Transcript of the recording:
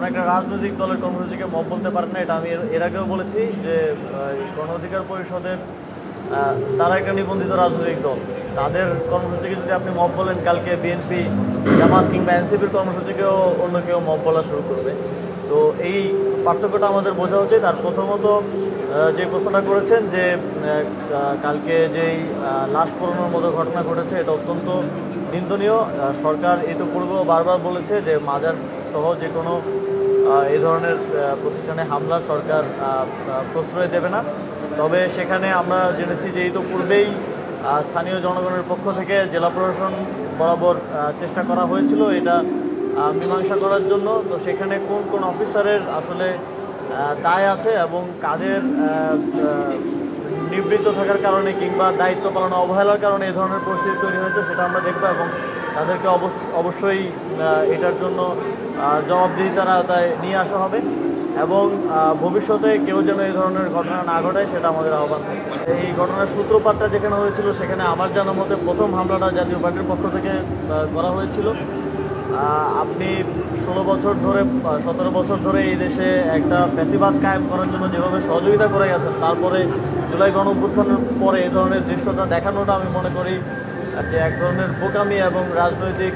কোনো একটা রাজনৈতিক দলের কর্মসূচিকে মব বলতে পারেন না। এটা আমি এর আগেও বলেছি যে গণ অধিকার পরিষদের তারা একটা নিবন্ধিত রাজনৈতিক দল, তাদের কর্মসূচিকে যদি আপনি মব বলেন, কালকে বিএনপি, জামাত কিংবা এনসিপির কর্মসূচিকেও অন্য কেউ মব বলা শুরু করবে। তো এই পার্থক্যটা আমাদের বোঝা উচিত। আর প্রথমত যে প্রশ্নটা করেছেন যে কালকে যেই লাশ পোড়ানোর মতো ঘটনা ঘটেছে, এটা অত্যন্ত নিন্দনীয়। সরকার ইতিপূর্বেও বারবার বলেছে যে মাজার সহ যে কোনো এই ধরনের প্রতিষ্ঠানে হামলা সরকার প্রশ্রয় দেবে না। তবে সেখানে আমরা জেনেছি যে ইতিপূর্বেই স্থানীয় জনগণের পক্ষ থেকে জেলা প্রশাসন বরাবর চেষ্টা করা হয়েছিল এটা মীমাংসা করার জন্য। তো সেখানে কোন কোন অফিসারের আসলে দায় আছে এবং কাদের নিবৃত্ত থাকার কারণে কিংবা দায়িত্ব পালনে অবহেলার কারণে এই ধরনের পরিস্থিতি তৈরি হয়েছে, সেটা আমরা দেখব এবং তাদেরকে অবশ্যই এটার জন্য জবাবদিহিতার আওতায় নিয়ে আসা হবে এবং ভবিষ্যতে কেউ যেন এই ধরনের ঘটনা না ঘটায় সেটা আমাদের আহ্বান থাকবে। এই ঘটনার সূত্রপাতটা যেখানে হয়েছিল সেখানে আমার জানার মতে প্রথম হামলাটা জাতীয় পার্টির পক্ষ থেকে করা হয়েছিল। আপনি 16 বছর ধরে 17 বছর ধরে এই দেশে একটা ফ্যাসিবাদ কায়েম করার জন্য যেভাবে সহযোগিতা করে গেছেন, তারপরে জুলাই গণঅভ্যুত্থানের পরে এই ধরনের দৃশ্যটা দেখানোটা আমি মনে করি যে এক ধরনের বোকামি এবং রাজনৈতিক